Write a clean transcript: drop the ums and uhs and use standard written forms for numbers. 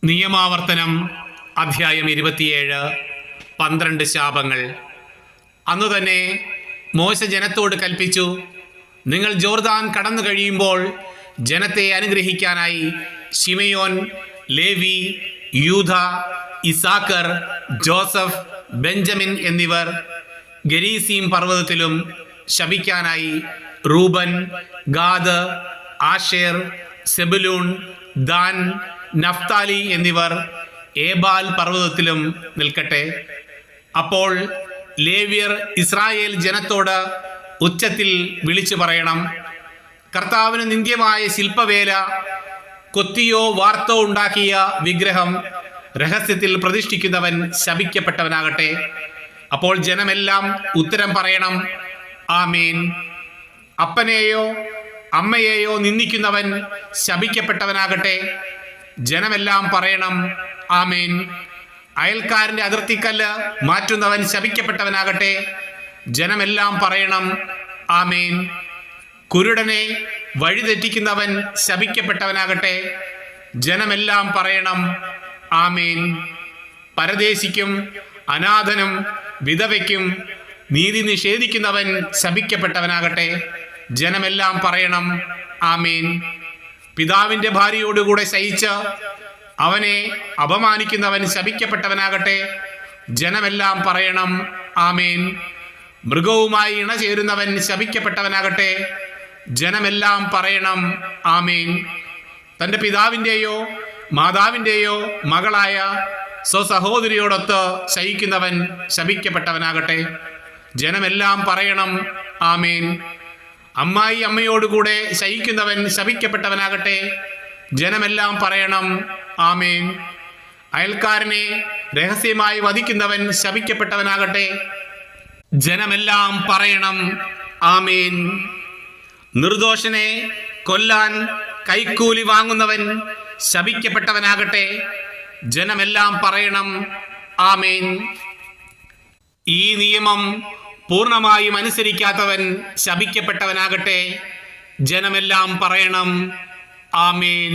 നിയമാവർത്തനം അധ്യായം 27 12 ശാപങ്ങൾ. അന്നു തന്നെ മോശ ജനത്തോട് കൽപ്പിച്ചു, നിങ്ങൾ ജോർദാൻ കടന്നു കഴിയുമ്പോൾ ജനത്തെ അനുഗ്രഹിക്കാനായി Simeon, Levi, Judah, Issachar, Joseph, Benjamin എന്നിവർ ഗരീസീം പർവ്വതത്തിലും ശപിക്കാനായി Reuben, Gad, Asher, Zebulun, Dan, Naphtali എന്നിവർ ഏബാൽ പർവ്വതത്തിലും നിൽക്കട്ടെ. അപ്പോൾ ലേവ്യർ ഇസ്രായേൽ ജനത്തോട് ഉച്ചത്തിൽ വിളിച്ചു പറയണം, കർത്താവിന് നിന്ദ്യമായ ശില്പവേല, കൊത്തിയോ വാർത്തോ ഉണ്ടാക്കിയ വിഗ്രഹം രഹസ്യത്തിൽ പ്രതിഷ്ഠിക്കുന്നവൻ ശപിക്കപ്പെട്ടവനാകട്ടെ. അപ്പോൾ ജനമെല്ലാം ഉത്തരം പറയണം, ആമേൻ. അപ്പനെയോ അമ്മയെയോ നിന്ദിക്കുന്നവൻ ശപിക്കപ്പെട്ടവനാകട്ടെ. ജനമെല്ലാം പറയണം, ആമേൻ. അയൽക്കാരന്റെ അതിർത്തിക്കല്ല് മാറ്റുന്നവൻ ശപിക്കപ്പെട്ടവനാകട്ടെ. ജനമെല്ലാം പറയണം, ആമേൻ. കുരുടനെ വഴിതെറ്റിക്കുന്നവൻ ശപിക്കപ്പെട്ടവനാകട്ടെ. ജനമെല്ലാം പറയണം, ആമേൻ. പരദേശിക്കും അനാഥനും വിധവയ്ക്കും നീതി നിഷേധിക്കുന്നവൻ ശപിക്കപ്പെട്ടവനാകട്ടെ. ജനമെല്ലാം പറയണം, ആമേൻ. പിതാവിന്റെ ഭാര്യയോടുകൂടെ ശയിച്ച് അവനെ അപമാനിക്കുന്നവൻ ശപിക്കപ്പെട്ടവനാകട്ടെ. ജനമെല്ലാം പറയണം, ആമേൻ. മൃഗവുമായി ഇണചേരുന്നവൻ ശപിക്കപ്പെട്ടവനാകട്ടെ. ജനമെല്ലാം പറയണം, ആമേൻ. തൻ്റെ പിതാവിൻ്റെയോ മാതാവിൻ്റെയോ മകളായ സ്വസഹോദരിയോടൊത്ത് ശയിക്കുന്നവൻ ശപിക്കപ്പെട്ടവനാകട്ടെ. ജനമെല്ലാം പറയണം, ആമേൻ. അമ്മായി അമ്മയോടുകൂടെ ശയിക്കുന്നവൻ ശപിക്കപ്പെട്ടവനാകട്ടെ. ജനമെല്ലാം പറയണം, ആമേൻ. അയൽക്കാരനെ രഹസ്യമായി വധിക്കുന്നവൻ ശപിക്കപ്പെട്ടവനാകട്ടെ. ജനമെല്ലാം പറയണം, ആമേൻ. നിർദോഷനെ കൊല്ലാൻ കൈക്കൂലി വാങ്ങുന്നവൻ ശപിക്കപ്പെട്ടവനാകട്ടെ. ജനമെല്ലാം പറയണം, ആമേൻ. ഈ നിയമം പൂർണ്ണമായും അനുസരിക്കാത്തവൻ ശപിക്കപ്പെട്ടവനാകട്ടെ. ജനമെല്ലാം പറയണം, ആമേൻ.